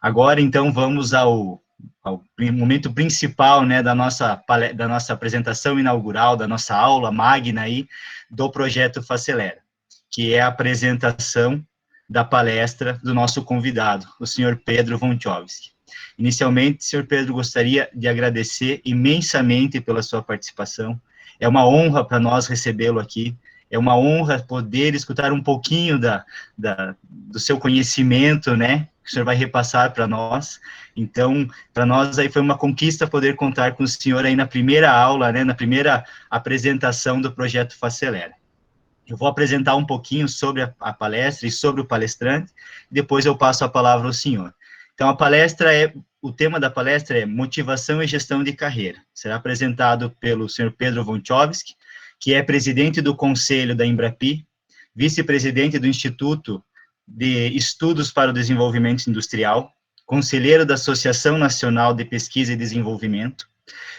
Agora, então, vamos ao momento principal, né, da nossa apresentação inaugural, da nossa aula magna aí, do projeto Facelera, que é a apresentação da palestra do nosso convidado, o senhor Pedro Wątchowski. Inicialmente, senhor Pedro, gostaria de agradecer imensamente pela sua participação. É uma honra para nós recebê-lo aqui. É uma honra poder escutar um pouquinho do seu conhecimento, né, que o senhor vai repassar para nós. Então, para nós aí foi uma conquista poder contar com o senhor aí na primeira aula, né, na primeira apresentação do projeto Facelera. Eu vou apresentar um pouquinho sobre a palestra e sobre o palestrante, depois eu passo a palavra ao senhor. Então, o tema da palestra é Motivação e Gestão de Carreira. Será apresentado pelo senhor Pedro Wątchowski, que é presidente do Conselho da Embrapi, vice-presidente do Instituto de Estudos para o Desenvolvimento Industrial, conselheiro da Associação Nacional de Pesquisa e Desenvolvimento,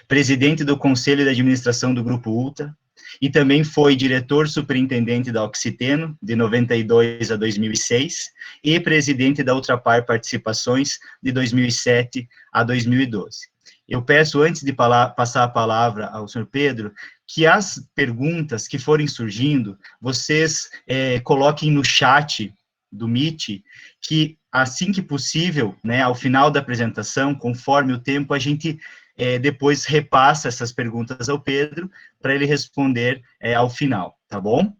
presidente do Conselho de Administração do Grupo Ultra, e também foi diretor superintendente da Oxiteno, de 92 a 2006, e presidente da Ultrapar Participações, de 2007 a 2012. Eu peço, antes de passar a palavra ao senhor Pedro, que as perguntas que forem surgindo, vocês coloquem no chat do Meet, que assim que possível, né, ao final da apresentação, conforme o tempo, a gente depois repassa essas perguntas ao Pedro, para ele responder ao final, tá bom?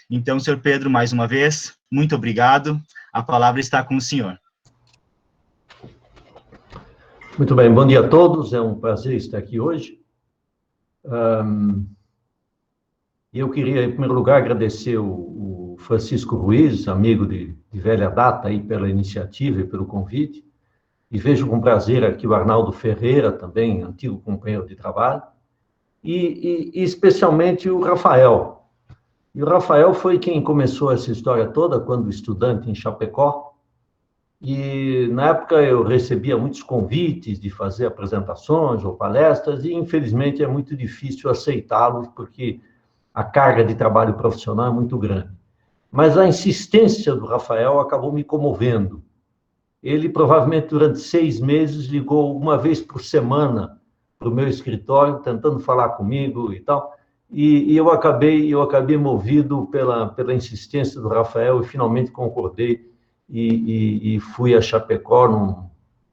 Então, senhor Pedro, mais uma vez, muito obrigado, a palavra está com o senhor. Muito bem, bom dia a todos, é um prazer estar aqui hoje. Eu queria, em primeiro lugar, agradecer o Francisco Ruiz, amigo de velha data, aí, pela iniciativa e pelo convite. E vejo com prazer aqui o Arnaldo Ferreira, também antigo companheiro de trabalho, e especialmente o Rafael. E o Rafael foi quem começou essa história toda, quando estudante em Chapecó, e na época eu recebia muitos convites de fazer apresentações ou palestras, e infelizmente é muito difícil aceitá-los, porque a carga de trabalho profissional é muito grande. Mas a insistência do Rafael acabou me comovendo. Ele, provavelmente, durante 6 meses, ligou uma vez por semana para o meu escritório, tentando falar comigo e tal, e eu acabei movido pela insistência do Rafael, e finalmente concordei, e fui a Chapecó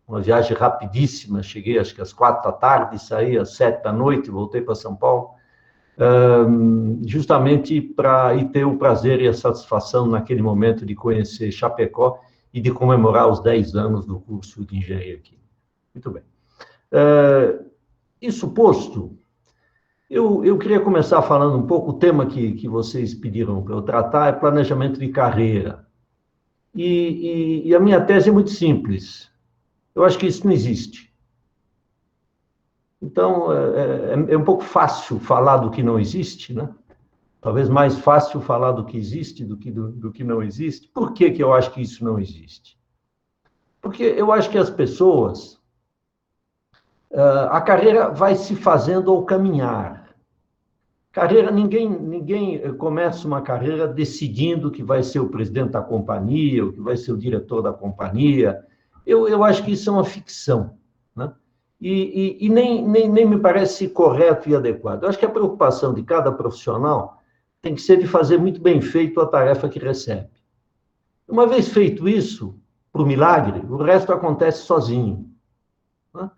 numa viagem rapidíssima. Cheguei, acho que às 4 da tarde, saí às 7 da noite, voltei para São Paulo, justamente para ter o prazer e a satisfação, naquele momento, de conhecer Chapecó, e de comemorar os 10 anos do curso de engenharia aqui. Muito bem. Isso posto, eu queria começar falando um pouco, o tema que vocês pediram para eu tratar é planejamento de carreira. E a minha tese é muito simples. Eu acho que isso não existe. Então, é um pouco fácil falar do que não existe, né? Talvez mais fácil falar do que existe do que não existe. Por que eu acho que isso não existe? Porque eu acho que as pessoas... a carreira vai se fazendo ao caminhar. Carreira, ninguém começa uma carreira decidindo que vai ser o presidente da companhia, ou que vai ser o diretor da companhia. Eu acho que isso é uma ficção, né? E nem me parece correto e adequado. Eu acho que a preocupação de cada profissional tem que ser de fazer muito bem feito a tarefa que recebe. Uma vez feito isso, por milagre, o resto acontece sozinho, né?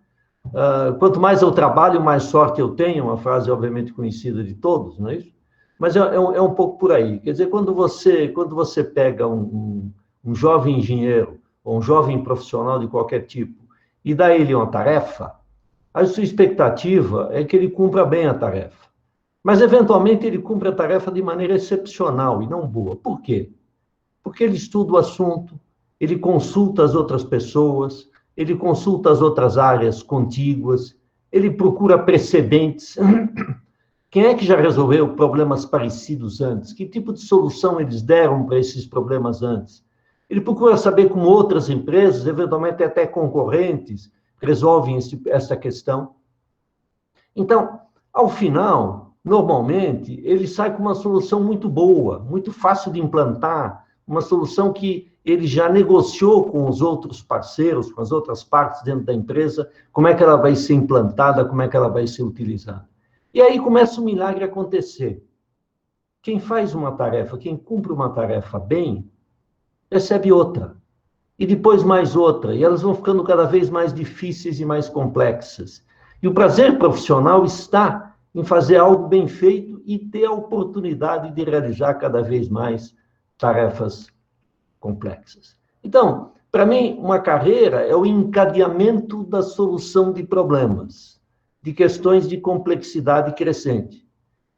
Quanto mais eu trabalho, mais sorte eu tenho, uma frase obviamente conhecida de todos, não é isso? Mas é um pouco por aí. Quer dizer, quando você pega um jovem engenheiro, ou um jovem profissional de qualquer tipo, e dá a ele uma tarefa, a sua expectativa é que ele cumpra bem a tarefa. Mas, eventualmente, ele cumpre a tarefa de maneira excepcional e não boa. Por quê? Porque ele estuda o assunto, ele consulta as outras pessoas, ele consulta as outras áreas contíguas, ele procura precedentes. Quem é que já resolveu problemas parecidos antes? Que tipo de solução eles deram para esses problemas antes? Ele procura saber como outras empresas, eventualmente até concorrentes, resolvem essa questão. Então, ao final, normalmente, ele sai com uma solução muito boa, muito fácil de implantar, uma solução que ele já negociou com os outros parceiros, com as outras partes dentro da empresa, como é que ela vai ser implantada, como é que ela vai ser utilizada. E aí começa o milagre a acontecer. Quem faz uma tarefa, quem cumpre uma tarefa bem, recebe outra. E depois mais outra. E elas vão ficando cada vez mais difíceis e mais complexas. E o prazer profissional está em fazer algo bem feito e ter a oportunidade de realizar cada vez mais tarefas complexas. Então, para mim, uma carreira é o encadeamento da solução de problemas, de questões de complexidade crescente.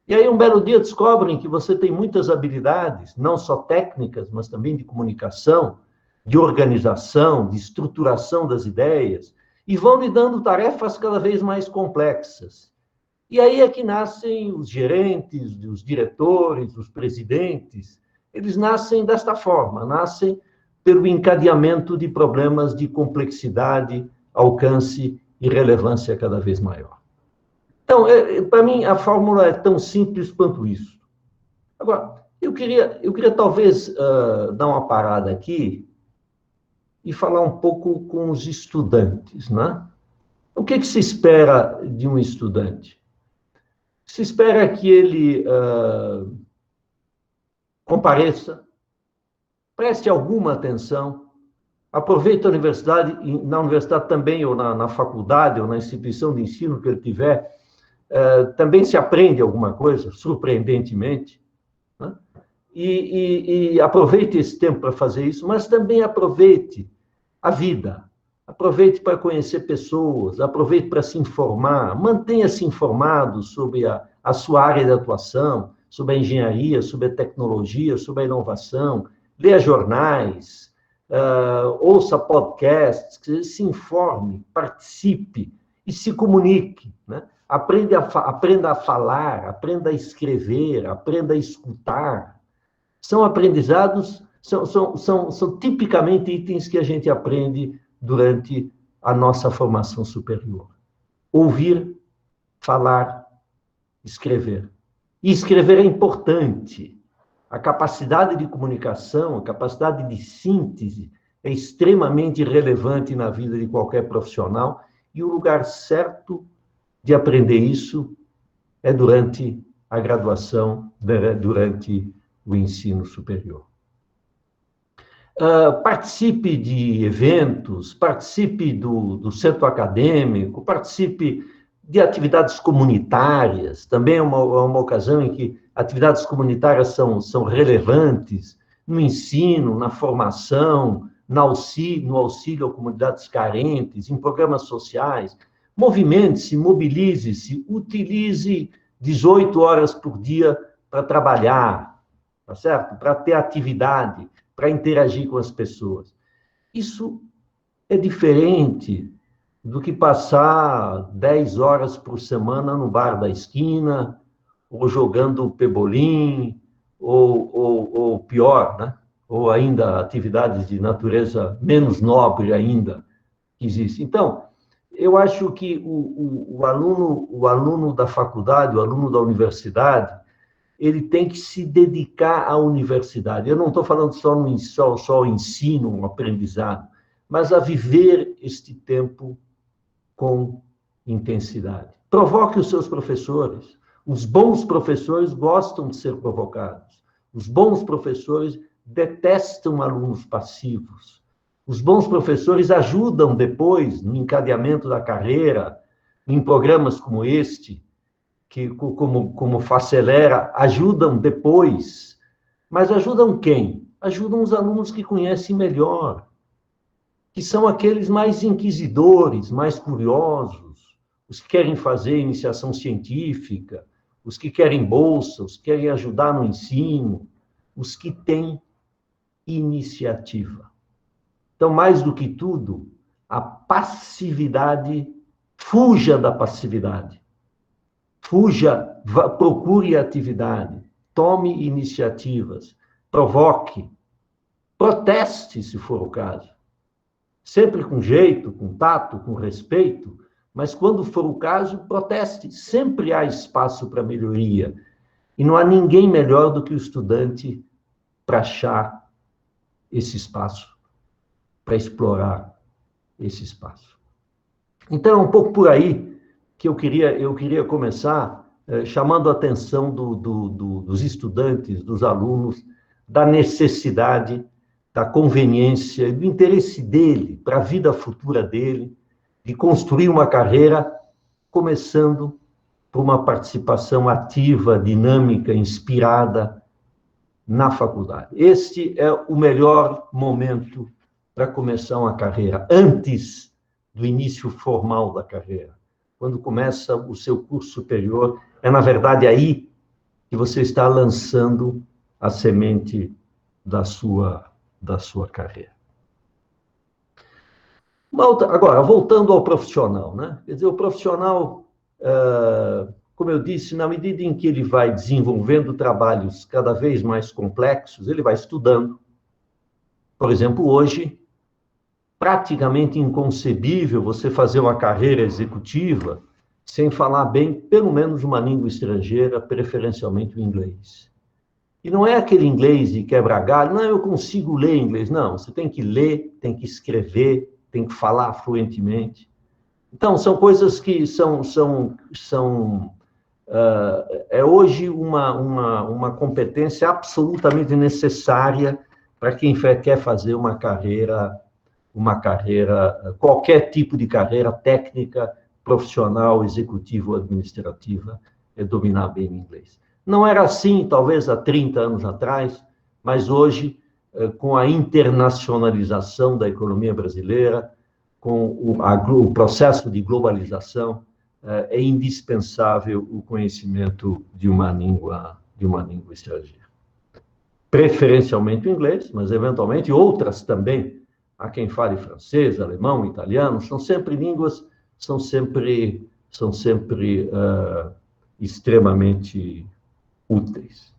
E aí, um belo dia, descobrem que você tem muitas habilidades, não só técnicas, mas também de comunicação, de organização, de estruturação das ideias, e vão lhe dando tarefas cada vez mais complexas. E aí é que nascem os gerentes, os diretores, os presidentes. Eles nascem desta forma, nascem pelo encadeamento de problemas de complexidade, alcance e relevância cada vez maior. Então, para mim, a fórmula é tão simples quanto isso. Agora, eu queria talvez dar uma parada aqui e falar um pouco com os estudantes, né? O que se espera de um estudante? Se espera que ele compareça, preste alguma atenção, aproveite a universidade, na universidade também, ou na faculdade, ou na instituição de ensino que ele tiver, também se aprende alguma coisa, surpreendentemente, né? E aproveite esse tempo para fazer isso, mas também aproveite a vida, aproveite para conhecer pessoas, aproveite para se informar, mantenha-se informado sobre a sua área de atuação, sobre a engenharia, sobre a tecnologia, sobre a inovação, leia jornais, ouça podcasts, se informe, participe e se comunique, né? Aprenda a falar, aprenda a escrever, aprenda a escutar. São aprendizados, são tipicamente itens que a gente aprende durante a nossa formação superior. Ouvir, falar, escrever. E escrever é importante. A capacidade de comunicação, a capacidade de síntese é extremamente relevante na vida de qualquer profissional e o lugar certo de aprender isso é durante a graduação, durante o ensino superior. Participe de eventos, participe do centro acadêmico, participe de atividades comunitárias, também é uma ocasião em que atividades comunitárias são relevantes no ensino, na formação, no auxílio a comunidades carentes, em programas sociais. Movimente-se, mobilize-se, utilize 18 horas por dia para trabalhar, tá certo? Para ter atividade, para interagir com as pessoas. Isso é diferente do que passar 10 horas por semana no bar da esquina, ou jogando pebolim, ou pior, né? Ou ainda atividades de natureza menos nobre ainda que existe. Então, eu acho que o aluno da faculdade, o aluno da universidade, ele tem que se dedicar à universidade. Eu não estou falando só o ensino, o aprendizado, mas a viver este tempo com intensidade. Provoque os seus professores. Os bons professores gostam de ser provocados. Os bons professores detestam alunos passivos. Os bons professores ajudam depois, no encadeamento da carreira, em programas como este, que, como Facelera, ajudam depois. Mas ajudam quem? Ajudam os alunos que conhecem melhor, que são aqueles mais inquisidores, mais curiosos, os que querem fazer iniciação científica, os que querem bolsa, os que querem ajudar no ensino, os que têm iniciativa. Então, mais do que tudo, a passividade, fuja da passividade. Procure atividade, tome iniciativas, provoque, proteste, se for o caso. Sempre com jeito, com tato, com respeito, mas quando for o caso, proteste. Sempre há espaço para melhoria. E não há ninguém melhor do que o estudante para achar esse espaço, para explorar esse espaço. Então, é um pouco por aí que eu queria começar chamando a atenção dos estudantes, dos alunos, da necessidade, da conveniência e do interesse dele, para a vida futura dele, de construir uma carreira, começando por uma participação ativa, dinâmica, inspirada na faculdade. Este é o melhor momento para começar uma carreira, antes do início formal da carreira. Quando começa o seu curso superior, é, na verdade, aí que você está lançando a semente da sua carreira. Agora, voltando ao profissional, né? Quer dizer, o profissional, como eu disse, na medida em que ele vai desenvolvendo trabalhos cada vez mais complexos, ele vai estudando. Por exemplo, hoje, praticamente inconcebível você fazer uma carreira executiva sem falar bem, pelo menos, uma língua estrangeira, preferencialmente o inglês. E não é aquele inglês de quebra-galho, não, eu consigo ler inglês. Não, você tem que ler, tem que escrever, tem que falar fluentemente. Então, são coisas que é hoje uma competência absolutamente necessária para quem quer fazer uma carreira, qualquer tipo de carreira técnica, profissional, executiva ou administrativa, é dominar bem o inglês. Não era assim, talvez, há 30 anos atrás, mas hoje, com a internacionalização da economia brasileira, com o processo de globalização, é indispensável o conhecimento de uma língua estrangeira. Preferencialmente o inglês, mas, eventualmente, outras também. Há quem fale francês, alemão, italiano, são sempre línguas, são sempre extremamente úteis.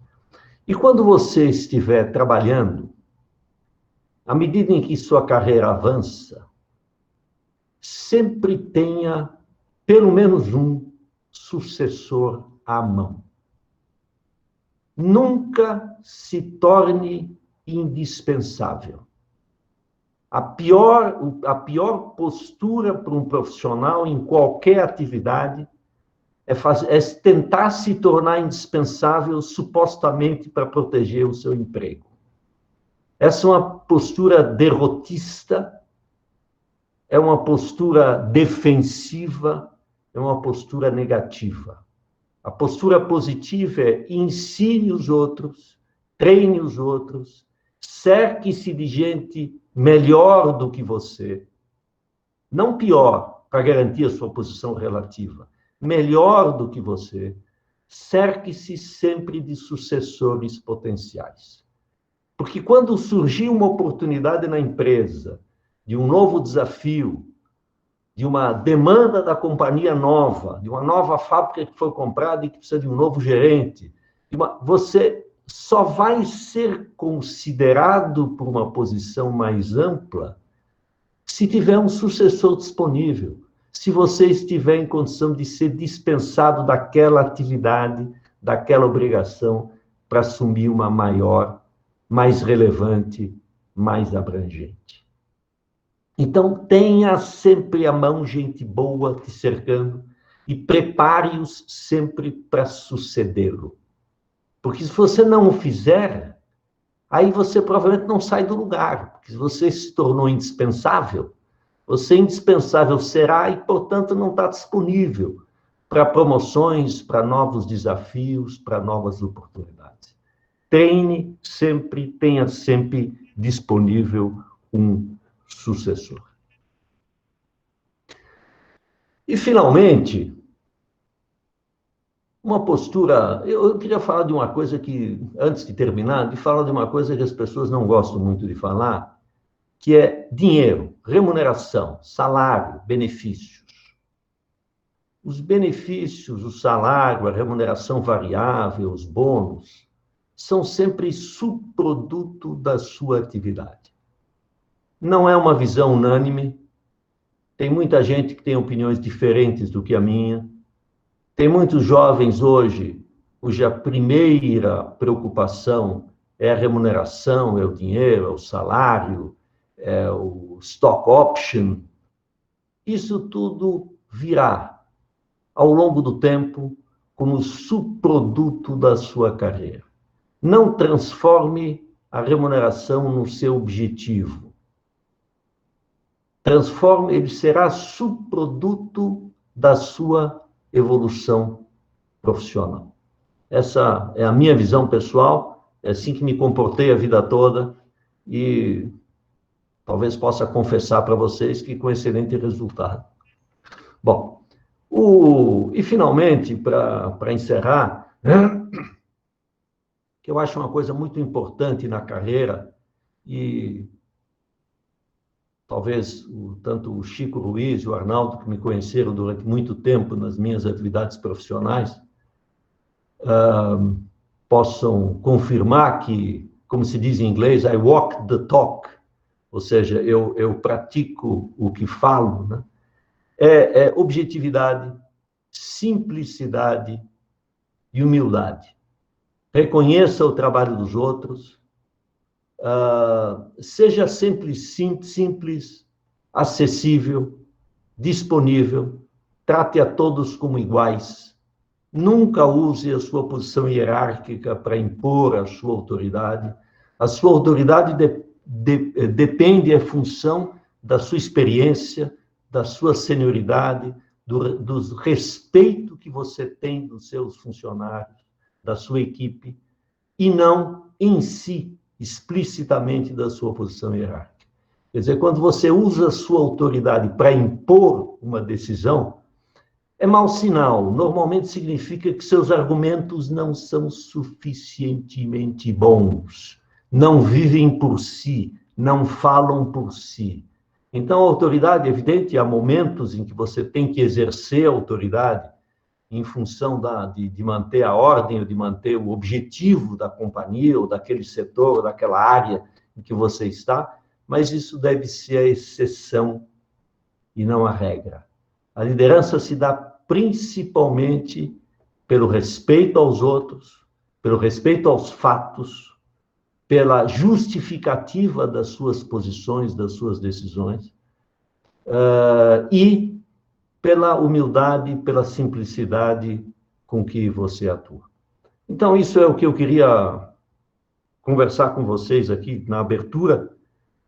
E quando você estiver trabalhando, à medida em que sua carreira avança, sempre tenha pelo menos um sucessor à mão. Nunca se torne indispensável. A pior postura para um profissional em qualquer atividade é tentar se tornar indispensável supostamente para proteger o seu emprego. Essa é uma postura derrotista, é uma postura defensiva, é uma postura negativa. A postura positiva é ensine os outros, treine os outros, cerque-se de gente melhor do que você, não pior, para garantir a sua posição relativa, melhor do que você, cerque-se sempre de sucessores potenciais. Porque quando surgir uma oportunidade na empresa, de um novo desafio, de uma demanda da companhia nova, de uma nova fábrica que foi comprada e que precisa de um novo gerente, você só vai ser considerado por uma posição mais ampla se tiver um sucessor disponível, se você estiver em condição de ser dispensado daquela atividade, daquela obrigação, para assumir uma maior, mais relevante, mais abrangente. Então, tenha sempre à mão gente boa te cercando e prepare-os sempre para sucedê-lo. Porque se você não o fizer, aí você provavelmente não sai do lugar. Porque se você se tornou indispensável, você indispensável será e, portanto, não está disponível para promoções, para novos desafios, para novas oportunidades. Tenha sempre disponível um sucessor. E, finalmente, uma postura... Eu queria falar de uma coisa que, antes de terminar, de falar de uma coisa que as pessoas não gostam muito de falar, que é dinheiro, remuneração, salário, benefícios. Os benefícios, o salário, a remuneração variável, os bônus, são sempre subproduto da sua atividade. Não é uma visão unânime. Tem muita gente que tem opiniões diferentes do que a minha. Tem muitos jovens hoje cuja primeira preocupação é a remuneração, é o dinheiro, é o salário, é o stock option. Isso tudo virá, ao longo do tempo, como subproduto da sua carreira. Não transforme a remuneração no seu objetivo. Transforme, ele será subproduto da sua evolução profissional. Essa é a minha visão pessoal, é assim que me comportei a vida toda e talvez possa confessar para vocês que com excelente resultado. Bom, e finalmente, para encerrar, que eu acho uma coisa muito importante na carreira, e talvez tanto o Chico Ruiz e o Arnaldo, que me conheceram durante muito tempo nas minhas atividades profissionais, possam confirmar que, como se diz em inglês, I walk the talk, ou seja, eu pratico o que falo, né? É objetividade, simplicidade e humildade. Reconheça o trabalho dos outros, seja sempre simples, acessível, disponível, trate a todos como iguais, nunca use a sua posição hierárquica para impor a sua autoridade. A sua autoridade depende, é função da sua experiência, da sua senioridade, do respeito que você tem dos seus funcionários, da sua equipe, e não em si, explicitamente, da sua posição hierárquica. Quer dizer, quando você usa a sua autoridade para impor uma decisão, é mau sinal. Normalmente significa que seus argumentos não são suficientemente bons, não vivem por si, não falam por si. Então, a autoridade, é evidente, há momentos em que você tem que exercer a autoridade em função de manter a ordem, ou de manter o objetivo da companhia, ou daquele setor, ou daquela área em que você está, mas isso deve ser a exceção e não a regra. A liderança se dá principalmente pelo respeito aos outros, pelo respeito aos fatos, pela justificativa das suas posições, das suas decisões, e pela humildade, pela simplicidade com que você atua. Então, isso é o que eu queria conversar com vocês aqui na abertura,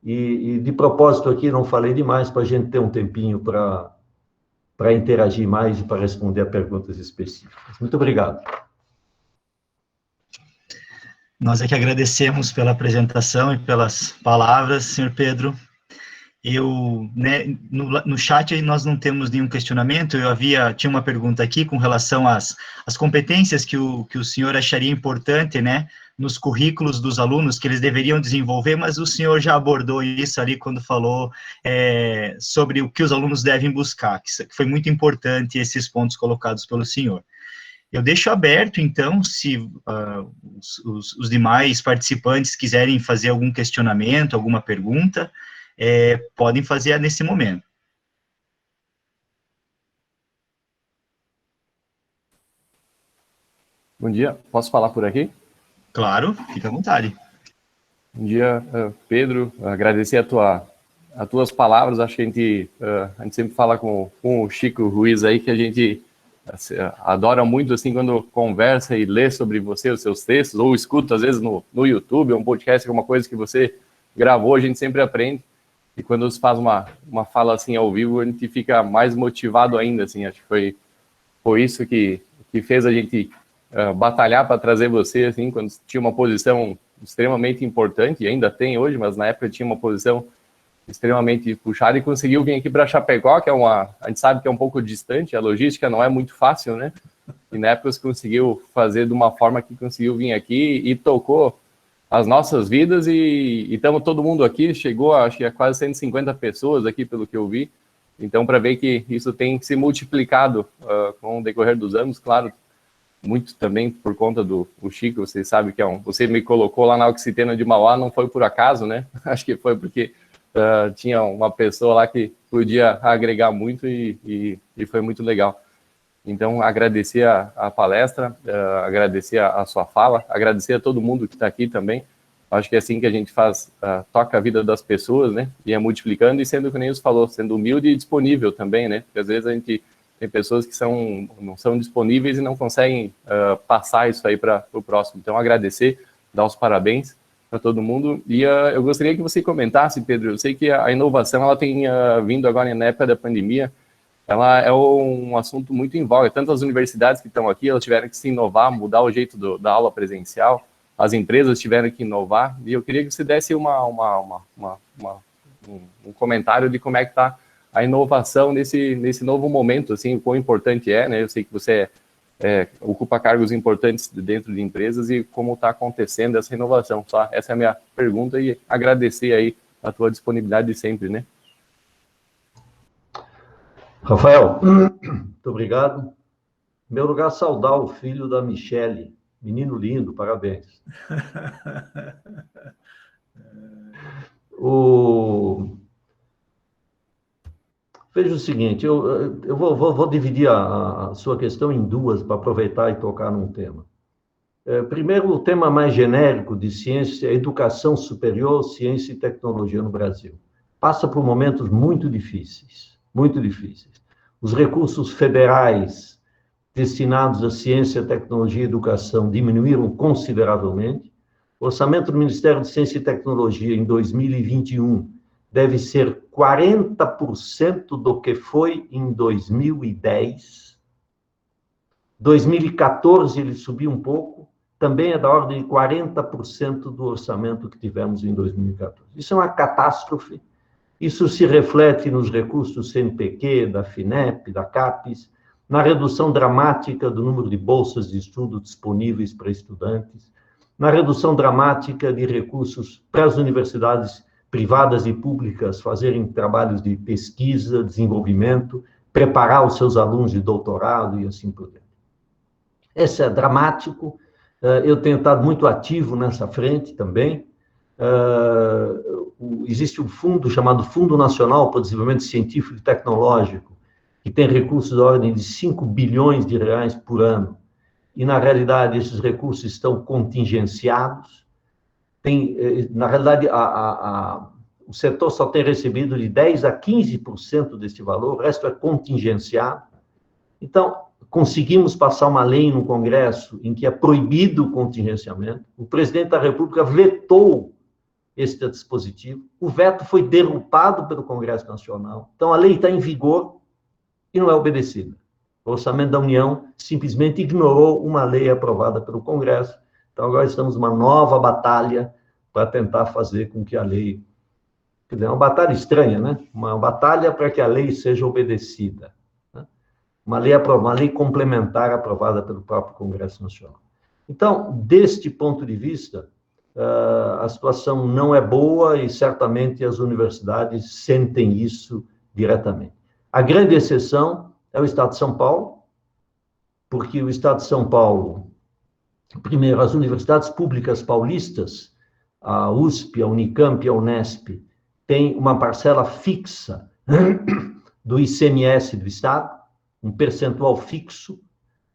e de propósito aqui não falei demais para a gente ter um tempinho para interagir mais e para responder a perguntas específicas. Muito obrigado. Nós é que agradecemos pela apresentação e pelas palavras, senhor Pedro. No chat nós não temos nenhum questionamento, tinha uma pergunta aqui com relação às competências que o senhor acharia importante, né, nos currículos dos alunos, que eles deveriam desenvolver, mas o senhor já abordou isso ali quando falou sobre o que os alunos devem buscar, que foi muito importante esses pontos colocados pelo senhor. Eu deixo aberto, então, se os demais participantes quiserem fazer algum questionamento, alguma pergunta, podem fazer nesse momento. Bom dia, posso falar por aqui? Claro, fica à vontade. Bom dia, Pedro, agradecer as tuas palavras. Acho que a gente sempre fala com o Chico Ruiz aí, que a gente adora muito, assim, quando conversa e lê sobre você, os seus textos, ou escuta, às vezes, no YouTube, um podcast, alguma coisa que você gravou, a gente sempre aprende. E quando você faz uma fala, assim, ao vivo, a gente fica mais motivado ainda, assim. Acho que foi isso que fez a gente batalhar para trazer você, assim, quando tinha uma posição extremamente importante, e ainda tem hoje, mas na época tinha uma posição extremamente puxada, e conseguiu vir aqui para Chapecó, que a gente sabe que é um pouco distante, a logística não é muito fácil, né? E na época você conseguiu fazer de uma forma que conseguiu vir aqui e tocou as nossas vidas, e estamos todo mundo aqui, chegou acho que a quase 150 pessoas aqui, pelo que eu vi. Então, para ver que isso tem se multiplicado com o decorrer dos anos, claro, muito também por conta do Chico, você sabe que você me colocou lá na Oxiteno de Mauá, não foi por acaso, né? Acho que foi porque tinha uma pessoa lá que podia agregar muito, e foi muito legal. Então, agradecer a palestra, agradecer a sua fala, agradecer a todo mundo que está aqui também. Acho que é assim que a gente faz, toca a vida das pessoas, né? E é multiplicando e sendo, como o falou, sendo humilde e disponível também, né? Porque às vezes a gente tem pessoas que não são disponíveis e não conseguem passar isso aí para o próximo. Então, agradecer, dar os parabéns para todo mundo. E eu gostaria que você comentasse, Pedro, eu sei que a inovação, ela tem vindo agora na época da pandemia, ela é um assunto muito em voga. Tanto as universidades que estão aqui, elas tiveram que se inovar, mudar o jeito da aula presencial, as empresas tiveram que inovar, e eu queria que você desse um comentário de como é que está a inovação nesse novo momento, assim, o quão importante é, né? Eu sei que você ocupa cargos importantes dentro de empresas e como está acontecendo essa inovação. Só essa é a minha pergunta e agradecer aí a tua disponibilidade de sempre, né? Rafael, muito obrigado. Em meu lugar, saudar o filho da Michele. Menino lindo, parabéns. Veja o seguinte, eu vou dividir a sua questão em duas para aproveitar e tocar num tema. Primeiro, o tema mais genérico de ciência, educação superior, ciência e tecnologia no Brasil. Passa por momentos muito difíceis, muito difíceis. Os recursos federais destinados à ciência, tecnologia e educação diminuíram consideravelmente. O orçamento do Ministério de Ciência e Tecnologia em 2021 deve ser 40% do que foi em 2010. 2014 ele subiu um pouco, também é da ordem de 40% do orçamento que tivemos em 2014. Isso é uma catástrofe. Isso se reflete nos recursos do CNPq, da FINEP, da CAPES, na redução dramática do número de bolsas de estudo disponíveis para estudantes, na redução dramática de recursos para as universidades privadas e públicas fazerem trabalhos de pesquisa, desenvolvimento, preparar os seus alunos de doutorado e assim por diante. Esse é dramático, eu tenho estado muito ativo nessa frente também. Existe um fundo chamado Fundo Nacional para o Desenvolvimento Científico e Tecnológico, que tem recursos da ordem de 5 bilhões de reais por ano, e, na realidade, esses recursos estão contingenciados. Na realidade, o setor só tem recebido de 10% a 15% deste valor, o resto é contingenciado. Então, conseguimos passar uma lei no Congresso em que é proibido o contingenciamento. O presidente da República vetou este dispositivo. O veto foi derrubado pelo Congresso Nacional. Então, a lei está em vigor e não é obedecida. O orçamento da União simplesmente ignorou uma lei aprovada pelo Congresso. Então, agora estamos numa nova batalha para tentar fazer com que a lei... Quer dizer, é uma batalha estranha, né? Uma batalha para que a lei seja obedecida. Né? Uma lei complementar aprovada pelo próprio Congresso Nacional. Então, deste ponto de vista, a situação não é boa e certamente as universidades sentem isso diretamente. A grande exceção é o Estado de São Paulo, porque o Estado de São Paulo, primeiro, as universidades públicas paulistas, a USP, a Unicamp e a Unesp, têm uma parcela fixa do ICMS do Estado, um percentual fixo.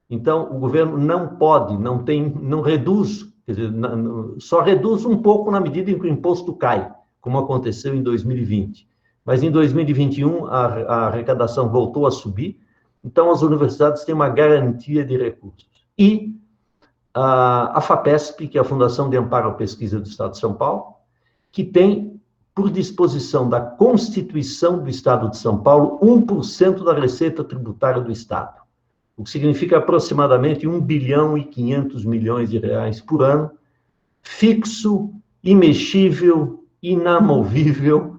Então, o governo não pode, não reduz, quer dizer, só reduz um pouco na medida em que o imposto cai, como aconteceu em 2020. Mas em 2021, a arrecadação voltou a subir, então as universidades têm uma garantia de recursos. E a FAPESP, que é a Fundação de Amparo à Pesquisa do Estado de São Paulo, que tem, por disposição da Constituição do Estado de São Paulo, 1% da receita tributária do Estado, o que significa aproximadamente 1 bilhão e 500 milhões de reais por ano, fixo, imexível, inamovível,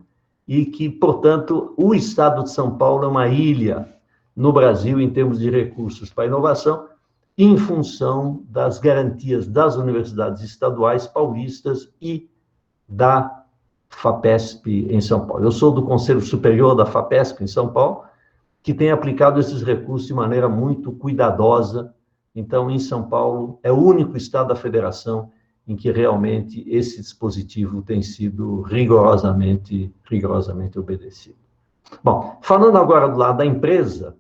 e que, portanto, o Estado de São Paulo é uma ilha no Brasil em termos de recursos para a inovação, em função das garantias das universidades estaduais paulistas e da FAPESP em São Paulo. Eu sou do Conselho Superior da FAPESP em São Paulo, que tem aplicado esses recursos de maneira muito cuidadosa. Então, em São Paulo, é o único estado da federação em que realmente esse dispositivo tem sido rigorosamente obedecido. Bom, falando agora do lado da empresa,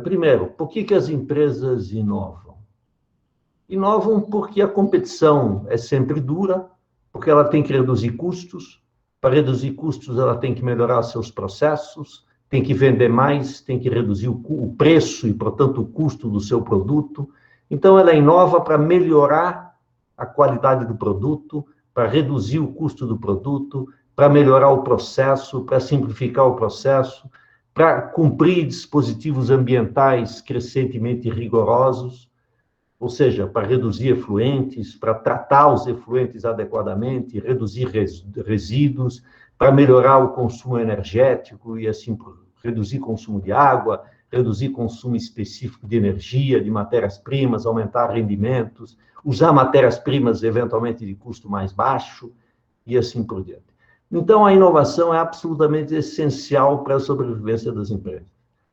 primeiro, por que as empresas inovam? Inovam porque a competição é sempre dura, porque ela tem que reduzir custos. Para reduzir custos, ela tem que melhorar seus processos, tem que vender mais, tem que reduzir o preço e, portanto, o custo do seu produto. Então, ela inova para melhorar a qualidade do produto, para reduzir o custo do produto, para melhorar o processo, para simplificar o processo, para cumprir dispositivos ambientais crescentemente rigorosos, ou seja, para reduzir efluentes, para tratar os efluentes adequadamente, reduzir resíduos, para melhorar o consumo energético e assim reduzir consumo de água, reduzir consumo específico de energia, de matérias-primas, aumentar rendimentos, usar matérias-primas eventualmente de custo mais baixo e assim por diante. Então, a inovação é absolutamente essencial para a sobrevivência das empresas.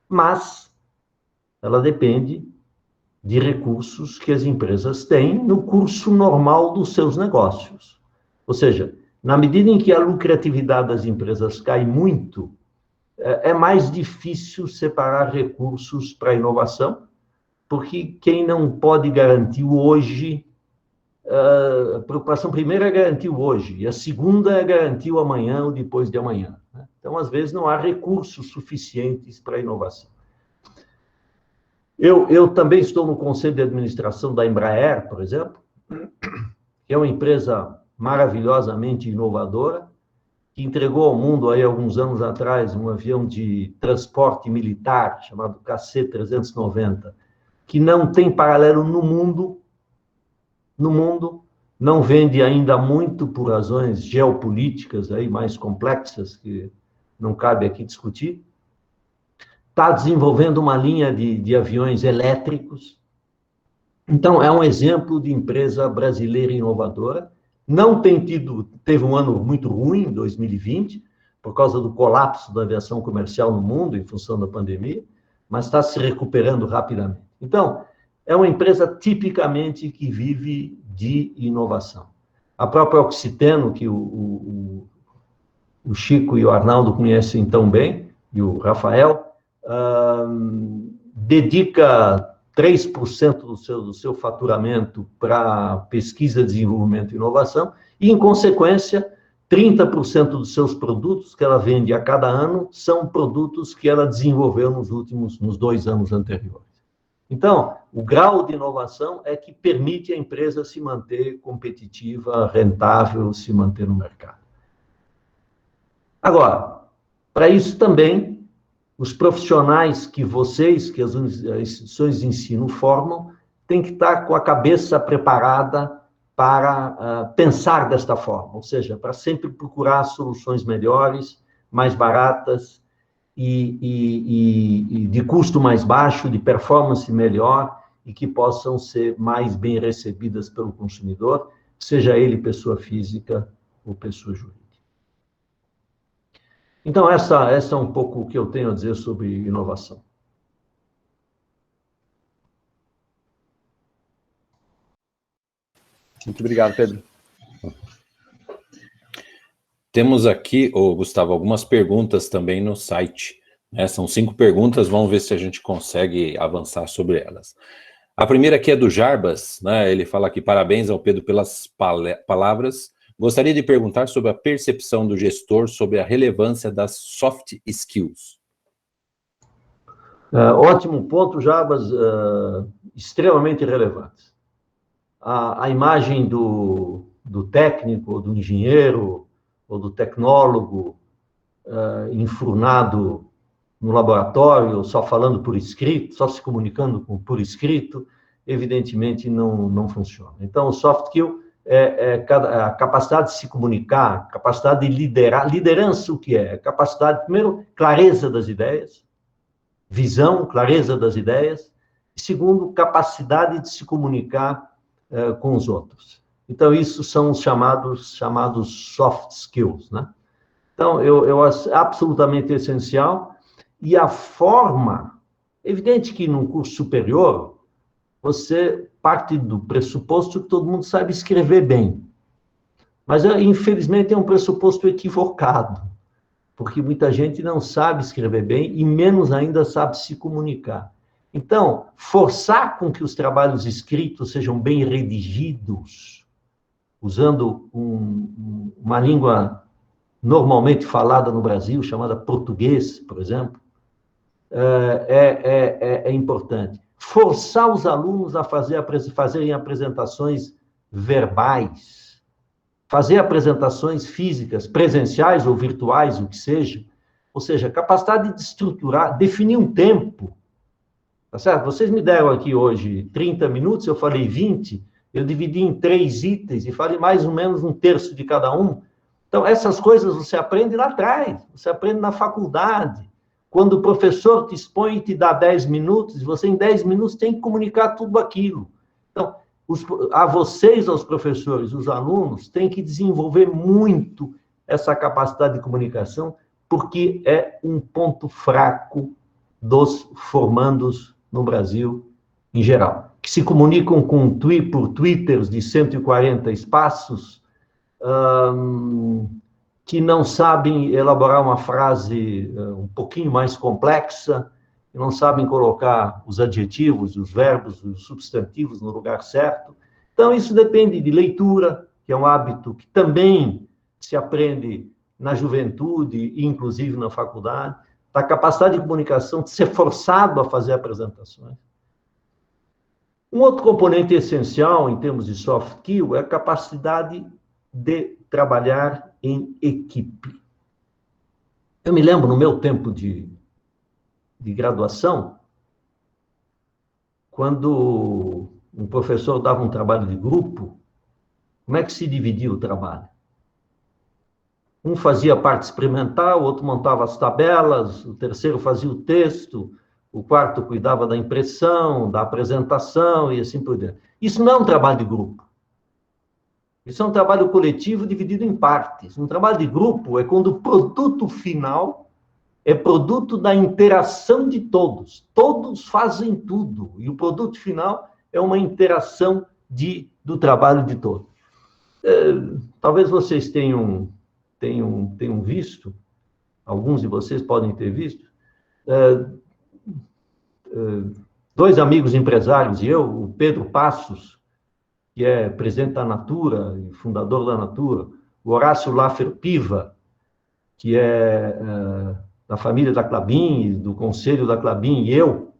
Mas ela depende de recursos que as empresas têm no curso normal dos seus negócios. Ou seja, na medida em que a lucratividade das empresas cai muito, é mais difícil separar recursos para a inovação, porque quem não pode garantir o hoje, a preocupação primeira é garantir o hoje, e a segunda é garantir o amanhã ou depois de amanhã. Então, às vezes, não há recursos suficientes para a inovação. Eu também estou no conselho de administração da Embraer, por exemplo, que é uma empresa maravilhosamente inovadora, que entregou ao mundo, aí, alguns anos atrás, um avião de transporte militar, chamado KC-390, que não tem paralelo no mundo, não vende ainda muito por razões geopolíticas aí mais complexas, que não cabe aqui discutir. Está desenvolvendo uma linha de aviões elétricos. Então, é um exemplo de empresa brasileira inovadora. Não teve um ano muito ruim, 2020, por causa do colapso da aviação comercial no mundo, em função da pandemia, mas está se recuperando rapidamente. Então, é uma empresa tipicamente que vive de inovação. A própria Oxiteno, que o Chico e o Arnaldo conhecem tão bem, e o Rafael, dedica 3% do seu faturamento para pesquisa, desenvolvimento e inovação, e, em consequência, 30% dos seus produtos que ela vende a cada ano são produtos que ela desenvolveu nos 2 anos anteriores. Então, o grau de inovação é que permite a empresa se manter competitiva, rentável, se manter no mercado. Agora, para isso também, os profissionais que as instituições de ensino formam, têm que estar com a cabeça preparada para pensar desta forma, ou seja, para sempre procurar soluções melhores, mais baratas e de custo mais baixo, de performance melhor e que possam ser mais bem recebidas pelo consumidor, seja ele pessoa física ou pessoa jurídica. Então, essa é um pouco o que eu tenho a dizer sobre inovação. Muito obrigado, Pedro. Temos aqui, Gustavo, algumas perguntas também no site. Né? São 5 perguntas, vamos ver se a gente consegue avançar sobre elas. A primeira aqui é do Jarbas, né? Ele fala aqui, parabéns ao Pedro pelas palavras. Gostaria de perguntar sobre a percepção do gestor sobre a relevância das soft skills. Ótimo ponto, Jarbas, extremamente relevante. A imagem do técnico, do engenheiro, ou do tecnólogo enfurnado no laboratório, só falando por escrito, só se comunicando por escrito, evidentemente não funciona. Então, o soft skill é a capacidade de se comunicar, capacidade de liderar. Liderança, o que é? Capacidade, primeiro, clareza das ideias, visão, clareza das ideias, e segundo, capacidade de se comunicar com os outros. Então, isso são os chamados soft skills, né? Então, eu acho absolutamente essencial, e a forma, evidente que num curso superior, você parte do pressuposto que todo mundo sabe escrever bem. Mas, infelizmente, é um pressuposto equivocado, porque muita gente não sabe escrever bem e menos ainda sabe se comunicar. Então, forçar com que os trabalhos escritos sejam bem redigidos, usando uma língua normalmente falada no Brasil, chamada português, por exemplo, é importante. Forçar os alunos a fazerem apresentações verbais, fazer apresentações físicas, presenciais ou virtuais, o que seja, ou seja, capacidade de estruturar, definir um tempo, tá certo? Vocês me deram aqui hoje 30 minutos, eu falei 20, eu dividi em 3 itens e falei mais ou menos 1/3 de cada um. Então, essas coisas você aprende lá atrás, você aprende na faculdade. Quando o professor te expõe e te dá 10 minutos, você em 10 minutos tem que comunicar tudo aquilo. Então, a vocês, aos professores, os alunos, têm que desenvolver muito essa capacidade de comunicação, porque é um ponto fraco dos formandos no Brasil em geral, que se comunicam por twitters de 140 espaços, que não sabem elaborar uma frase um pouquinho mais complexa, que não sabem colocar os adjetivos, os verbos, os substantivos no lugar certo. Então, isso depende de leitura, que é um hábito que também se aprende na juventude e, inclusive, na faculdade, da capacidade de comunicação, de ser forçado a fazer apresentações. Um outro componente essencial, em termos de soft skill, é a capacidade de trabalhar em equipe. Eu me lembro, no meu tempo de graduação, quando um professor dava um trabalho de grupo, como é que se dividia o trabalho? Um fazia a parte experimental, o outro montava as tabelas, o terceiro fazia o texto, o quarto cuidava da impressão, da apresentação e assim por diante. Isso não é um trabalho de grupo. Isso é um trabalho coletivo dividido em partes. Um trabalho de grupo é quando o produto final é produto da interação de todos. Todos fazem tudo. E o produto final é uma interação do trabalho de todos. Talvez vocês tenham visto, alguns de vocês podem ter visto, 2 amigos empresários e eu, o Pedro Passos, que é presidente da Natura e fundador da Natura, o Horácio Laffer Piva, que é da família da Klabin, do conselho da Klabin, e eu,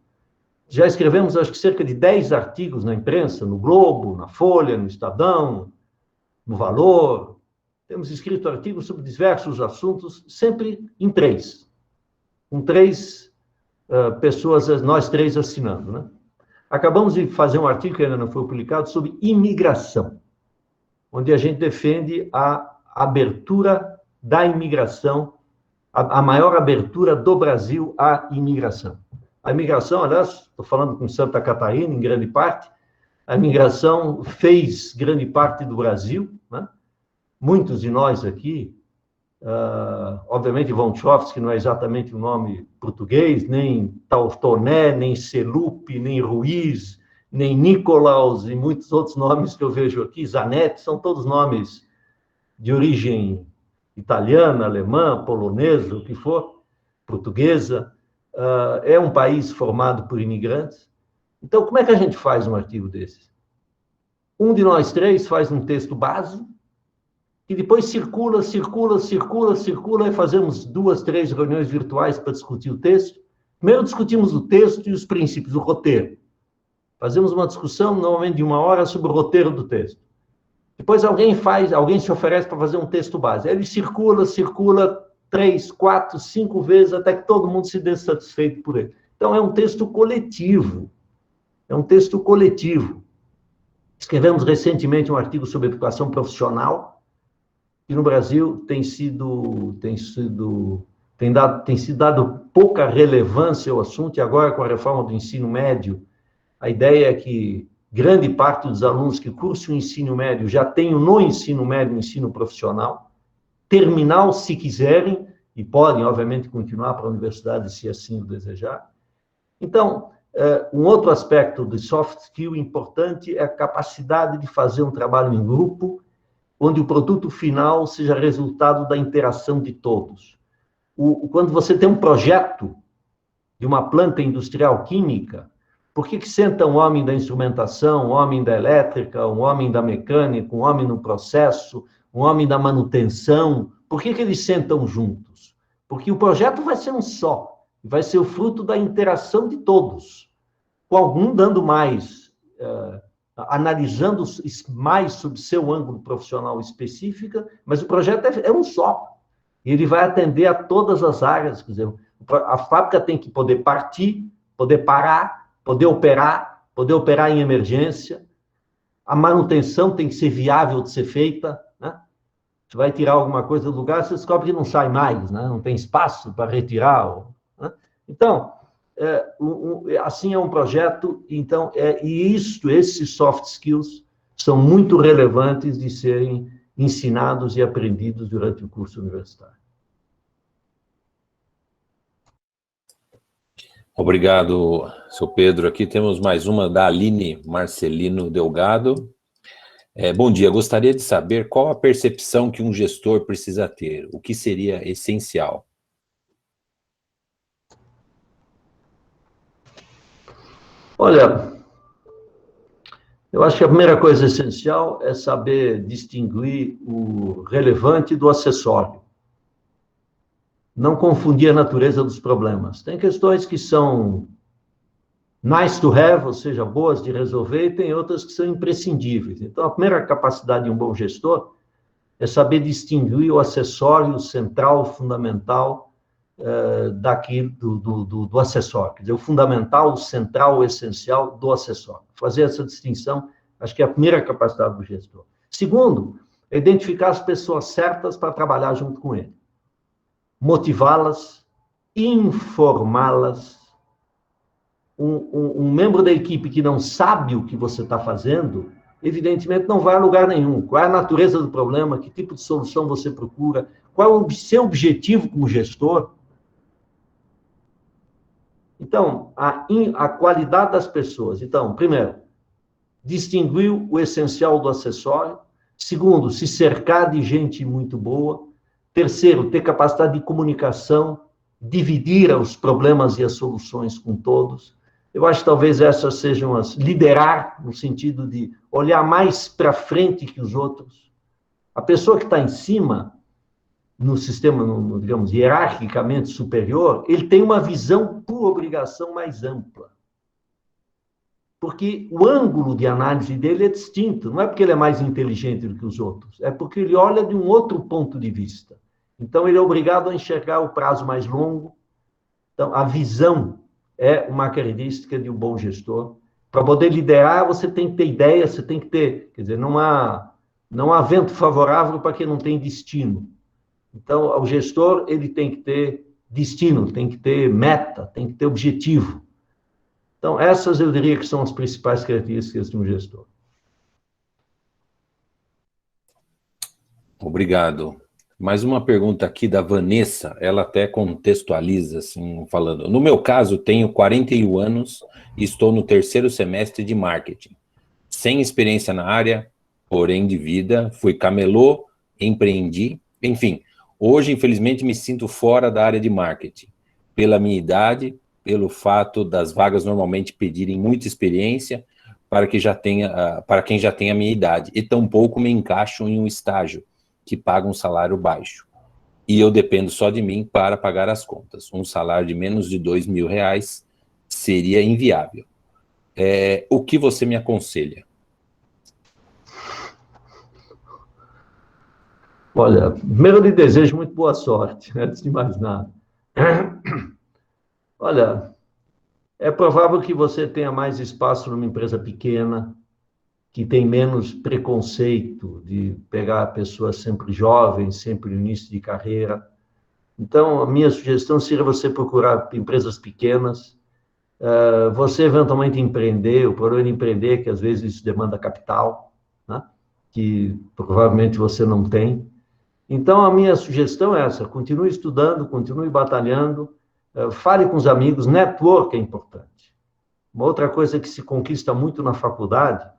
já escrevemos, acho que, cerca de 10 artigos na imprensa, no Globo, na Folha, no Estadão, no Valor. Temos escrito artigos sobre diversos assuntos, sempre em 3. Com 3 pessoas, nós 3 assinando, né? Acabamos de fazer um artigo que ainda não foi publicado sobre imigração, onde a gente defende a abertura da imigração, a maior abertura do Brasil à imigração. A imigração, aliás, estou falando com Santa Catarina, em grande parte, a imigração fez grande parte do Brasil, né? Muitos de nós aqui, obviamente, Von Chofsky não é exatamente o nome português, nem Tautoné, nem Celupe, nem Ruiz, nem Nicolaus, e muitos outros nomes que eu vejo aqui, Zanetti, são todos nomes de origem italiana, alemã, polonesa, o que for, portuguesa. É um país formado por imigrantes. Então, como é que a gente faz um artigo desse? Um de nós 3 faz um texto base, que depois circula, e fazemos 2, 3 reuniões virtuais para discutir o texto. Primeiro discutimos o texto e os princípios, o roteiro. Fazemos uma discussão, normalmente de 1 hora, sobre o roteiro do texto. Depois alguém se oferece para fazer um texto base. Ele circula 3, 4, 5 vezes, até que todo mundo se dê satisfeito por ele. Então, é um texto coletivo. Escrevemos recentemente um artigo sobre educação profissional, que no Brasil tem sido dado pouca relevância ao assunto, e agora, com a reforma do ensino médio, a ideia é que grande parte dos alunos que cursam o ensino médio já tenham no ensino médio, ensino profissional, terminal, se quiserem, e podem, obviamente, continuar para a universidade, se assim o desejar. Então, um outro aspecto de soft skill importante é a capacidade de fazer um trabalho em grupo, onde o produto final seja resultado da interação de todos. Quando você tem um projeto de uma planta industrial química, Por que senta um homem da instrumentação, um homem da elétrica, um homem da mecânica, um homem no processo, um homem da manutenção? Por que eles sentam juntos? Porque o projeto vai ser um só, vai ser o fruto da interação de todos, com algum dando mais, analisando mais sob seu ângulo profissional específico, mas o projeto é um só. E ele vai atender a todas as áreas. Quer dizer, a fábrica tem que poder partir, poder parar, poder operar em emergência. A manutenção tem que ser viável de ser feita, né? Você vai tirar alguma coisa do lugar, você descobre que não sai mais, né? Não tem espaço para retirar. Né? Então, assim é um projeto, então, e esses soft skills são muito relevantes de serem ensinados e aprendidos durante o curso universitário. Obrigado, seu Pedro. Aqui temos mais uma da Aline Marcelino Delgado. Bom dia, gostaria de saber qual a percepção que um gestor precisa ter, o que seria essencial? Olha, eu acho que a primeira coisa essencial é saber distinguir o relevante do acessório. Não confundir a natureza dos problemas. Tem questões que são nice to have, ou seja, boas de resolver, e tem outras que são imprescindíveis. Então, a primeira capacidade de um bom gestor é saber distinguir o acessório central, fundamental, do acessório. Quer dizer, o fundamental, o central, o essencial do acessório. Fazer essa distinção, acho que é a primeira capacidade do gestor. Segundo, é identificar as pessoas certas para trabalhar junto com ele. Motivá-las, informá-las. Um membro da equipe que não sabe o que você está fazendo, evidentemente não vai a lugar nenhum. Qual é a natureza do problema? Que tipo de solução você procura? Qual é o seu objetivo como gestor? Então, a qualidade das pessoas. Então, primeiro, distinguir o essencial do acessório. Segundo, se cercar de gente muito boa. Terceiro, ter capacidade de comunicação, dividir os problemas e as soluções com todos. Eu acho que talvez essas sejam as... Liderar, no sentido de olhar mais para frente que os outros. A pessoa que está em cima, no sistema, digamos, hierarquicamente superior, ele tem uma visão, por obrigação, mais ampla. Porque o ângulo de análise dele é distinto. Não é porque ele é mais inteligente do que os outros, é porque ele olha de um outro ponto de vista. Então, ele é obrigado a enxergar o prazo mais longo. Então, a visão é uma característica de um bom gestor. Para poder liderar, você tem que ter ideia, você tem que ter... Quer dizer, não há vento favorável para quem não tem destino. Então, o gestor, ele tem que ter destino, tem que ter meta, tem que ter objetivo. Então, essas eu diria que são as principais características de um gestor. Obrigado. Mais uma pergunta aqui da Vanessa, ela até contextualiza, assim, falando. No meu caso, tenho 41 anos e estou no 3º semestre de marketing. Sem experiência na área, porém de vida, fui camelô, empreendi, enfim. Hoje, infelizmente, me sinto fora da área de marketing. Pela minha idade, pelo fato das vagas normalmente pedirem muita experiência para quem já tem a minha idade, e tampouco me encaixo em um estágio que paga um salário baixo. E eu dependo só de mim para pagar as contas. Um salário de menos de R$2.000 seria inviável. O que você me aconselha? Olha, primeiro eu lhe desejo muito boa sorte, antes de mais nada. Olha, é provável que você tenha mais espaço numa empresa pequena, que tem menos preconceito de pegar pessoas sempre jovens, sempre no início de carreira. Então, a minha sugestão seria você procurar empresas pequenas, você eventualmente empreender. O problema de empreender é que às vezes isso demanda capital, né? Que provavelmente você não tem. Então, a minha sugestão é essa: continue estudando, continue batalhando, fale com os amigos, network é importante. Uma outra coisa que se conquista muito na faculdade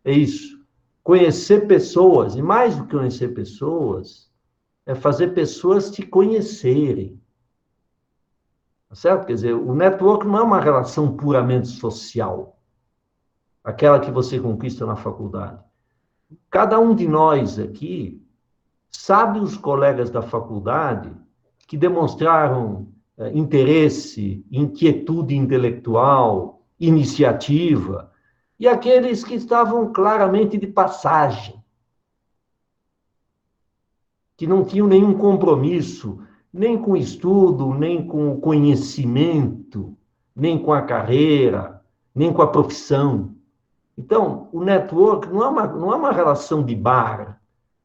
é isso, conhecer pessoas, e mais do que conhecer pessoas, é fazer pessoas te conhecerem. certo? Quer dizer, o network não é uma relação puramente social, aquela que você conquista na faculdade. Cada um de nós aqui sabe os colegas da faculdade que demonstraram interesse, inquietude intelectual, iniciativa, e aqueles que estavam claramente de passagem, que não tinham nenhum compromisso, nem com o estudo, nem com o conhecimento, nem com a carreira, nem com a profissão. Então, o network não é uma relação de bar,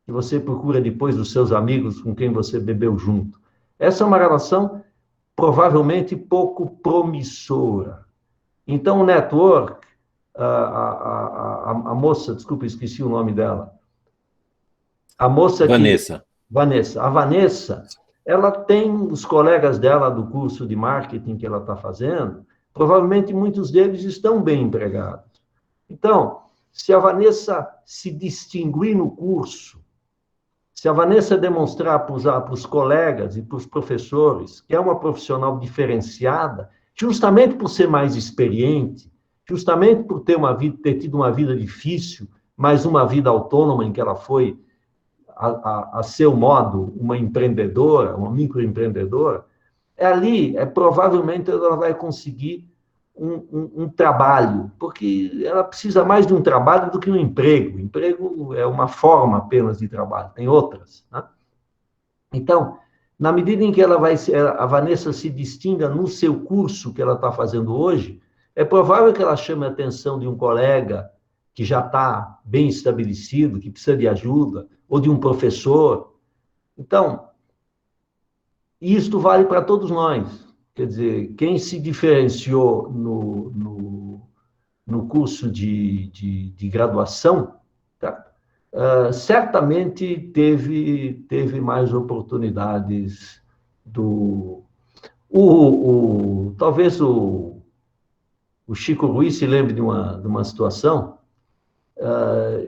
que você procura depois dos seus amigos com quem você bebeu junto. Essa é uma relação provavelmente pouco promissora. Então, o network, a moça, desculpa, esqueci o nome dela. A moça Vanessa. A Vanessa, ela tem os colegas dela do curso de marketing que ela está fazendo, provavelmente muitos deles estão bem empregados. Então, se a Vanessa se distinguir no curso, se a Vanessa demonstrar para os colegas e para os professores que é uma profissional diferenciada, justamente por ser mais experiente, justamente por ter tido uma vida difícil, mas uma vida autônoma em que ela foi, a seu modo, uma empreendedora, uma microempreendedora, provavelmente ela vai conseguir um trabalho, porque ela precisa mais de um trabalho do que um emprego. O emprego é uma forma apenas de trabalho, tem outras, né? Então, na medida em que a Vanessa se distinga no seu curso que ela está fazendo hoje, é provável que ela chame a atenção de um colega que já está bem estabelecido, que precisa de ajuda, ou de um professor. Então, isto vale para todos nós. Quer dizer, quem se diferenciou no curso de graduação, tá? Certamente teve mais oportunidades talvez o Chico Ruiz se lembre de uma situação.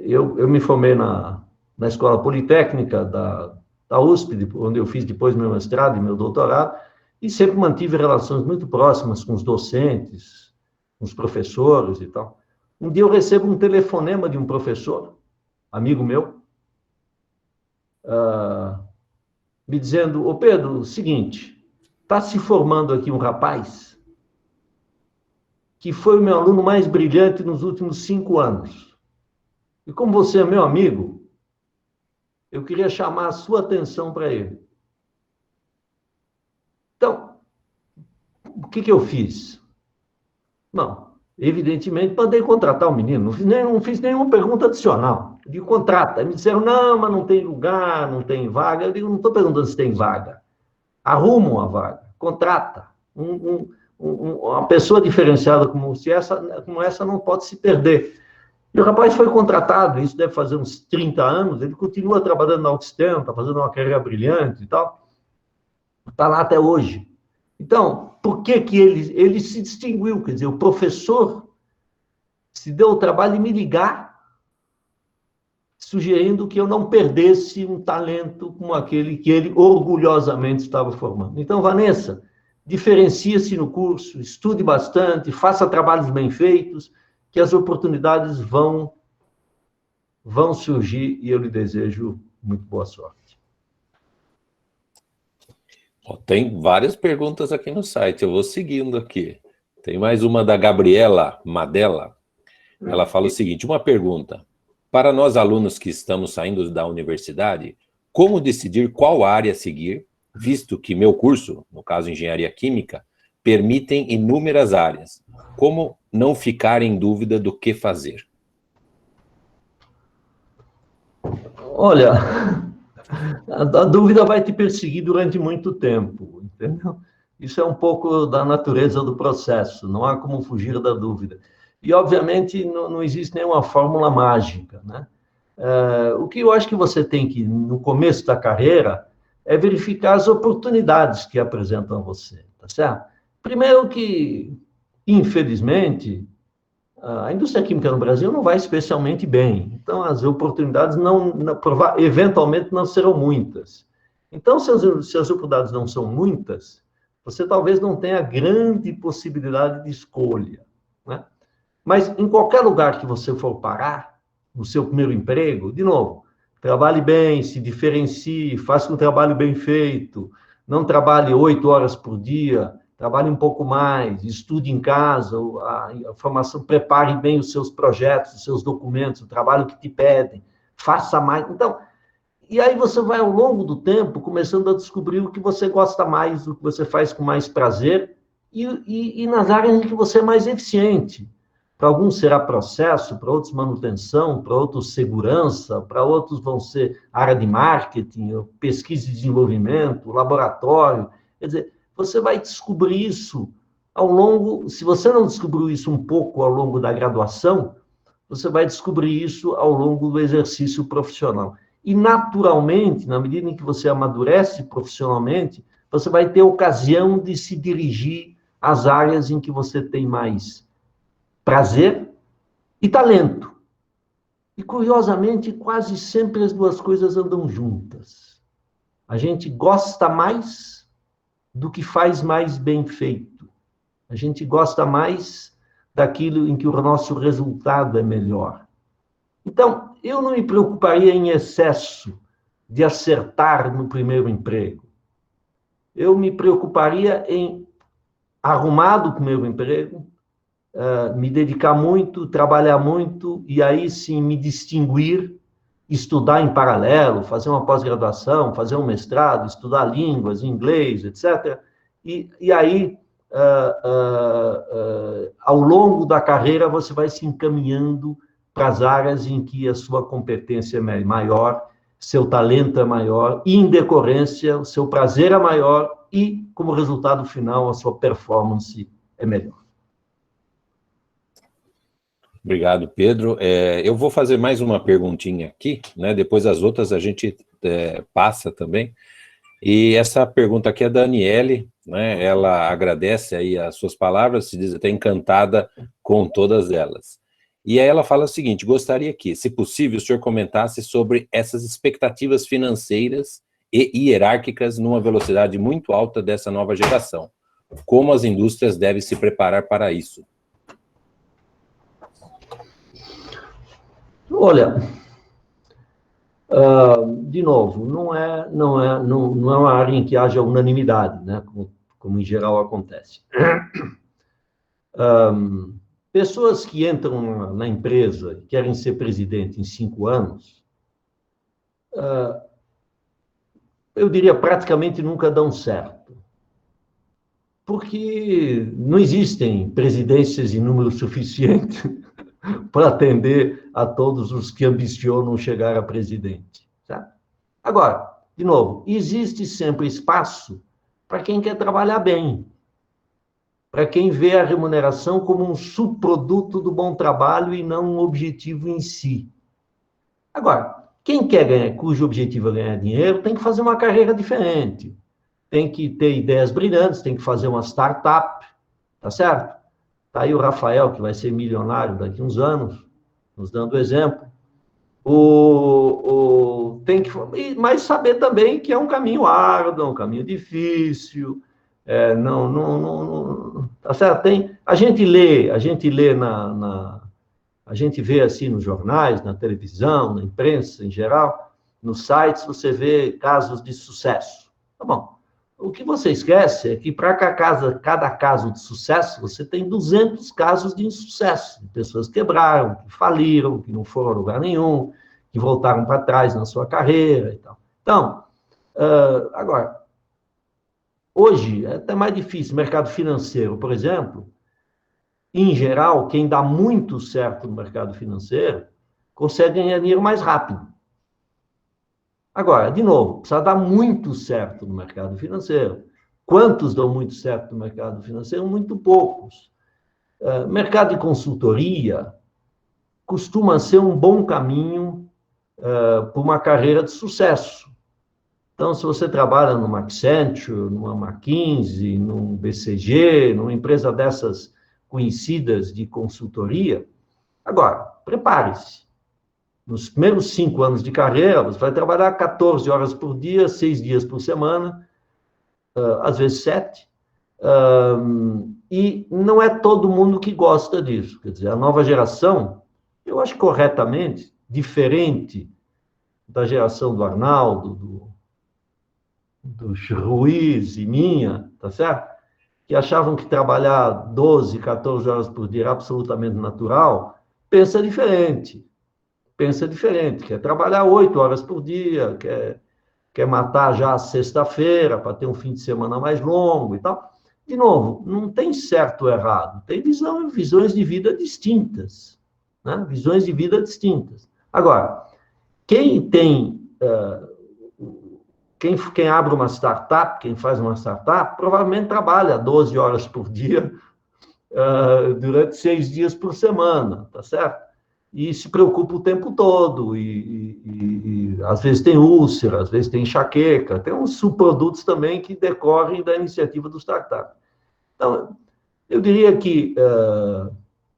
Eu me formei na Escola Politécnica da USP, onde eu fiz depois meu mestrado e meu doutorado, e sempre mantive relações muito próximas com os docentes, com os professores e tal. Um dia eu recebo um telefonema de um professor, amigo meu, me dizendo: ô Pedro, o seguinte, está se formando aqui um rapaz que foi o meu aluno mais brilhante nos últimos 5 anos. E como você é meu amigo, eu queria chamar a sua atenção para ele. Então, o que eu fiz? Não, evidentemente, mandei contratar o menino, não fiz nenhuma pergunta adicional. Eu digo, contrata. Aí me disseram, não, mas não tem lugar, não tem vaga. Eu digo, não estou perguntando se tem vaga. Arruma uma vaga, contrata. Uma pessoa diferenciada como essa não pode se perder. E o rapaz foi contratado, isso deve fazer uns 30 anos, ele continua trabalhando na Outstem, está fazendo uma carreira brilhante e tal, está lá até hoje. Então, por que ele se distinguiu? Quer dizer, o professor se deu o trabalho de me ligar, sugerindo que eu não perdesse um talento como aquele que ele orgulhosamente estava formando. Então, Vanessa, diferencie-se no curso, estude bastante, faça trabalhos bem feitos, que as oportunidades vão surgir, e eu lhe desejo muito boa sorte. Tem várias perguntas aqui no site, eu vou seguindo aqui. Tem mais uma da Gabriela Madella. Ela fala o seguinte, uma pergunta. Para nós alunos que estamos saindo da universidade, como decidir qual área seguir, visto que meu curso, no caso Engenharia Química, permitem inúmeras áreas? Como não ficar em dúvida do que fazer? Olha, a dúvida vai te perseguir durante muito tempo, entendeu? Isso é um pouco da natureza do processo, não há como fugir da dúvida. E, obviamente, não existe nenhuma fórmula mágica, né? O que eu acho que você tem que, no começo da carreira, é verificar as oportunidades que apresentam a você, tá certo? Primeiro que, infelizmente, a indústria química no Brasil não vai especialmente bem. Então, as oportunidades eventualmente não serão muitas. Então, se as oportunidades não são muitas, você talvez não tenha grande possibilidade de escolha, né? Mas em qualquer lugar que você for parar, no seu primeiro emprego, de novo, trabalhe bem, se diferencie, faça um trabalho bem feito, não trabalhe 8 horas por dia, trabalhe um pouco mais, estude em casa, a formação, prepare bem os seus projetos, os seus documentos, o trabalho que te pedem, faça mais. Então, e aí você vai, ao longo do tempo, começando a descobrir o que você gosta mais, o que você faz com mais prazer, e nas áreas em que você é mais eficiente. Para alguns será processo, para outros manutenção, para outros segurança, para outros vão ser área de marketing, pesquisa e desenvolvimento, laboratório. Quer dizer, você vai descobrir isso ao longo... Se você não descobriu isso um pouco ao longo da graduação, você vai descobrir isso ao longo do exercício profissional. E, naturalmente, na medida em que você amadurece profissionalmente, você vai ter ocasião de se dirigir às áreas em que você tem mais prazer e talento. E, curiosamente, quase sempre as duas coisas andam juntas. A gente gosta mais do que faz mais bem feito. A gente gosta mais daquilo em que o nosso resultado é melhor. Então, eu não me preocuparia em excesso de acertar no primeiro emprego. Eu me preocuparia em arrumar do primeiro emprego, me dedicar muito, trabalhar muito, e aí sim me distinguir, estudar em paralelo, fazer uma pós-graduação, fazer um mestrado, estudar línguas, inglês, etc. E aí, ao longo da carreira, você vai se encaminhando para as áreas em que a sua competência é maior, seu talento é maior, e, em decorrência, o seu prazer é maior e, como resultado final, a sua performance é melhor. Obrigado, Pedro. Eu vou fazer mais uma perguntinha aqui, né? Depois as outras a gente passa também. E essa pergunta aqui é da Aniele, né? Ela agradece aí as suas palavras, se diz até encantada com todas elas. E aí ela fala o seguinte: gostaria que, se possível, o senhor comentasse sobre essas expectativas financeiras e hierárquicas numa velocidade muito alta dessa nova geração. Como as indústrias devem se preparar para isso? Olha, de novo, não é uma área em que haja unanimidade, né? Como em geral acontece. Pessoas que entram na empresa e querem ser presidente em 5 anos, eu diria praticamente nunca dão certo. Porque não existem presidências em número suficiente para atender a todos os que ambicionam chegar a presidente. Tá? Agora, de novo, existe sempre espaço para quem quer trabalhar bem, para quem vê a remuneração como um subproduto do bom trabalho e não um objetivo em si. Agora, quem quer ganhar, cujo objetivo é ganhar dinheiro, tem que fazer uma carreira diferente, tem que ter ideias brilhantes, tem que fazer uma startup, tá certo? Está aí o Rafael, que vai ser milionário daqui a uns anos, nos dando exemplo. Mas saber também que é um caminho árduo, um caminho difícil. Tá certo? A gente lê a gente vê assim nos jornais, na televisão, na imprensa em geral, nos sites, você vê casos de sucesso. Tá bom. O que você esquece é que para cada caso de sucesso, você tem 200 casos de insucesso. Pessoas que quebraram, que faliram, que não foram a lugar nenhum, que voltaram para trás na sua carreira e tal. Então, agora, hoje é até mais difícil. Mercado financeiro, por exemplo, em geral, quem dá muito certo no mercado financeiro consegue ganhar dinheiro mais rápido. Agora, de novo, precisa dar muito certo no mercado financeiro. Quantos dão muito certo no mercado financeiro? Muito poucos. Mercado de consultoria costuma ser um bom caminho para uma carreira de sucesso. Então, se você trabalha numa Accenture, numa McKinsey, num BCG, numa empresa dessas conhecidas de consultoria, agora, prepare-se. Nos primeiros 5 anos de carreira, você vai trabalhar 14 horas por dia, 6 dias por semana, às vezes 7, E não é todo mundo que gosta disso. Quer dizer, a nova geração, eu acho corretamente, diferente da geração do Arnaldo, do Ruiz e minha, tá certo? Que achavam que trabalhar 12, 14 horas por dia era absolutamente natural, pensa diferente, quer trabalhar 8 horas por dia, quer matar já a sexta-feira para ter um fim de semana mais longo e tal. De novo, não tem certo ou errado, tem visões de vida distintas, né? Visões de vida distintas. Agora, quem abre uma startup, quem faz uma startup, provavelmente trabalha 12 horas por dia, durante 6 dias por semana, tá certo? E se preocupa o tempo todo, e às vezes tem úlcera, às vezes tem enxaqueca, tem uns subprodutos também que decorrem da iniciativa do startup. Então, eu diria que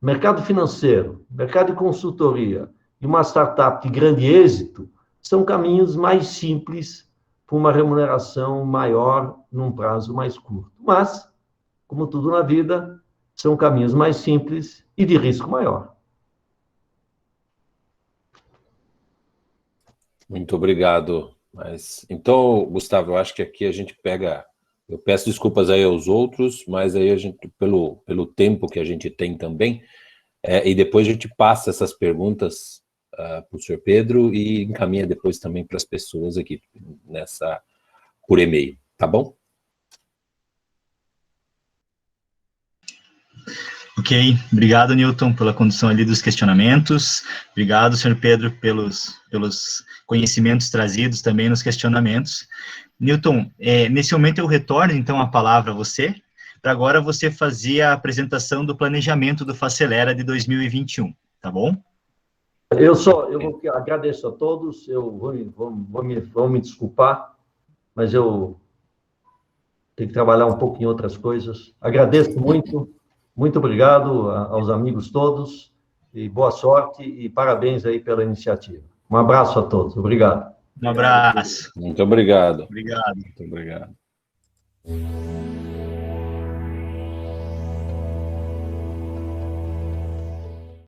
mercado financeiro, mercado de consultoria e uma startup de grande êxito são caminhos mais simples para uma remuneração maior num prazo mais curto. Mas, como tudo na vida, são caminhos mais simples e de risco maior. Muito obrigado. Então, Gustavo, eu acho que aqui a gente pega... Eu peço desculpas aí aos outros, mas aí a gente, pelo tempo que a gente tem também, e depois a gente passa essas perguntas para o senhor Pedro e encaminha depois também para as pessoas aqui, por e-mail, tá bom? Ok, obrigado, Newton, pela condução ali dos questionamentos, obrigado, senhor Pedro, pelos conhecimentos trazidos também nos questionamentos. Newton, nesse momento eu retorno, então, a palavra a você, para agora você fazer a apresentação do planejamento do Facelera de 2021, tá bom? Eu agradeço a todos, eu vou me desculpar, mas eu tenho que trabalhar um pouco em outras coisas. Agradeço muito. Muito obrigado aos amigos todos, e boa sorte, e parabéns aí pela iniciativa. Um abraço a todos, obrigado. Um abraço. Muito obrigado. Obrigado. Muito obrigado.